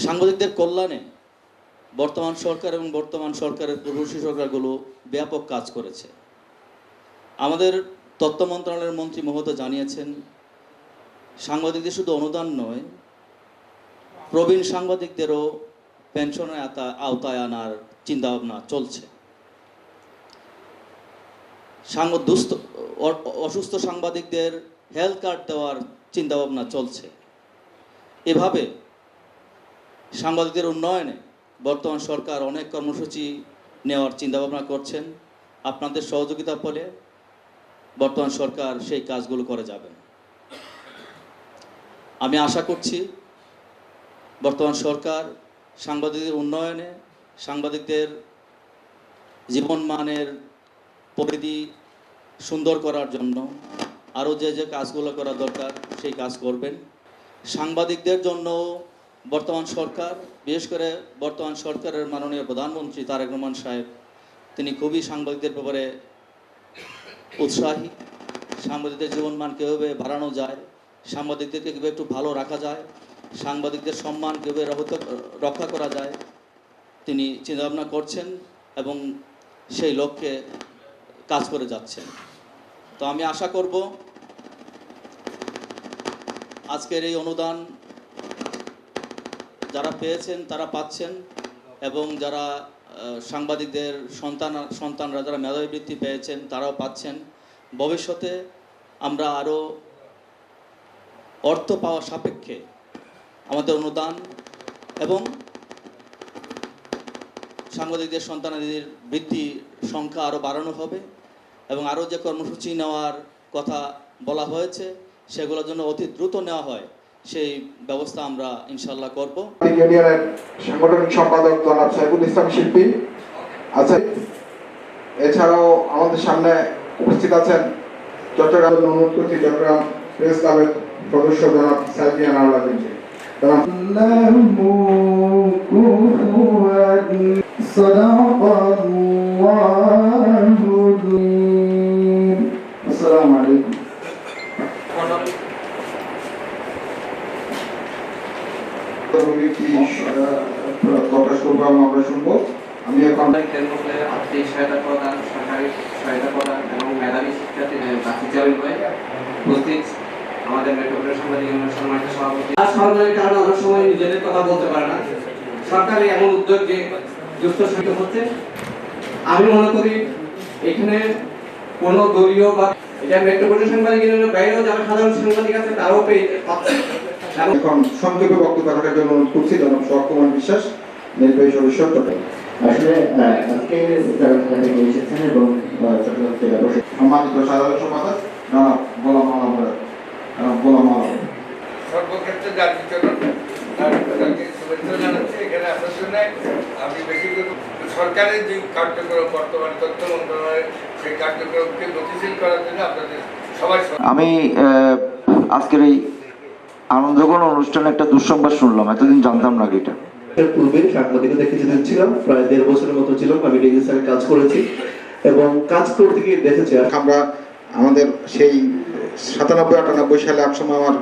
সাংবাদিকদের কল্যাণে বর্তমান সরকার এবং বর্তমান সরকারের পূর্ববর্তী সরকারগুলো ব্যাপক কাজ করেছে। আমাদের তথ্য মন্ত্রণালয়ের মন্ত্রী মহোদয় জানিয়েছেন, সাংবাদিকদের শুধু অনুদান নয়, প্রবীণ সাংবাদিকদেরও পেনশনের আওতায় আনার চিন্তাভাবনা চলছে। অসুস্থ সাংবাদিকদের হেলথ কার্ড দেওয়ার চিন্তাভাবনা চলছে। এভাবে সাংবাদিকদের উন্নয়নে বর্তমান সরকার অনেক কর্মসূচি নেওয়ার চিন্তাভাবনা করছেন। আপনাদের সহযোগিতা পেলে বর্তমান সরকার সেই কাজগুলো করে যাবেন। আমি আশা করছি বর্তমান সরকার সাংবাদিকদের উন্নয়নে, সাংবাদিকদের জীবনমানের পরিধি সুন্দর করার জন্য আরও যে কাজগুলো করা দরকার সেই কাজ করবেন। সাংবাদিকদের জন্য বর্তমান সরকার, বিশেষ করে বর্তমান সরকারের মাননীয় প্রধানমন্ত্রী তারেক রহমান সাহেব, তিনি খুবই সাংবাদিকদের ব্যাপারে উৎসাহী। সাংবাদিকদের জীবনমান কীভাবে বাড়ানো যায়, সাংবাদিকদেরকে কীভাবে একটু ভালো রাখা যায়, সাংবাদিকদের সম্মান কীভাবে রক্ষা করা যায়, তিনি চিন্তাভাবনা করছেন এবং সেই লক্ষ্যে কাজ করে যাচ্ছেন। তো আমি আশা করব আজকের এই অনুদান যারা পেয়েছেন তারা পাচ্ছেন, এবং যারা সাংবাদিকদের সন্তানরা যারা মেধাবী বৃত্তি পেয়েছেন তারাও পাচ্ছেন। ভবিষ্যতে আমরা আরও অর্থ পাওয়া সাপেক্ষে আমাদের অনুদান এবং সাংবাদিকদের সন্তানাদির বৃত্তির সংখ্যা আরও বাড়ানো হবে, এবং আরও যে কর্মসূচি নেওয়ার কথা বলা হয়েছে সেগুলোর জন্য অতি দ্রুত নেওয়া হয়, সেই ব্যবস্থা আমরা ইনশাল্লাহ করব। ইউনিয়নের সাংগঠনিক সম্পাদক জনাব সাইফুল ইসলাম শিল্পী আছেন। এছাড়াও আমাদের সামনে উপস্থিত আছেন চট্টগ্রাম অনুরোধ করছি চট্টগ্রাম প্রেস ক্লাবের সদস্য জনাব সাইফিয়ান আওলাদিনকে। আসসালামু আলাইকুম। প্রকাশ করবো আমরা শুনবো। আমি এখন আর্থিক সহায়তা প্রদান, সরকারি সহায়তা প্রদান এবং মেধাবী শিক্ষার্থী বাকি চালু হয় উপস্থিত আমাদের মেট্রোপলিটন সাংবাদিক সম্মানিত সভাপতি। সরকারের কারণে অনেক সময় নিজেদের কথা বলতে পারে না। সরকারের এমন উদ্যোগ যে দুস্থ সংখ্যা হচ্ছে, আমি মনে করি এখানে কোনো দলীয় বা এটা মেট্রোপলিটন সাংবাদিক ইউনিয়নের বাইরেও যারা সাধারণ সাংবাদিক আছে তারাও পাচ্ছে। এখন সংক্ষেপে বক্তব্য রাখার জন্য অনুরোধ করছি জনাব সোহাগ কুমার বিশ্বাস, নির্বাহী সদস্য চট্টগ্রাম। আসলে আজকে যারা থেকে এসেছেন এবং চট্টগ্রাম জেলা প্রশাসন সম্মানিত সাধারণ সম্পাদক জনাব গোলাম আলম সর্বক্ষেত্রে যার বিচরণ তাকে শুভেচ্ছা জানাচ্ছি। এখানে আসার জন্য আমি বেশি সরকারের যে কার্যক্রম বর্তমান তথ্য মন্ত্রণালয়ের সেই কার্যক্রমকে গতিশীল করার জন্য আপনাদের সবাই। আমি আজকের এই আনন্দঘন অনুষ্ঠানে একটা দুঃসংবাদ শুনলাম, এতদিন জানতাম না এটা। পূর্বে সাংবাদিকতা কিছুদিন ছিলাম, প্রায় 1.5 বছরের মতো ছিলাম। আমি ডিজিটাল কাজ করেছি এবং কাজ করতে গিয়ে দেখেছি আমরা আমাদের সেই 97-98 সালে একসময় আমার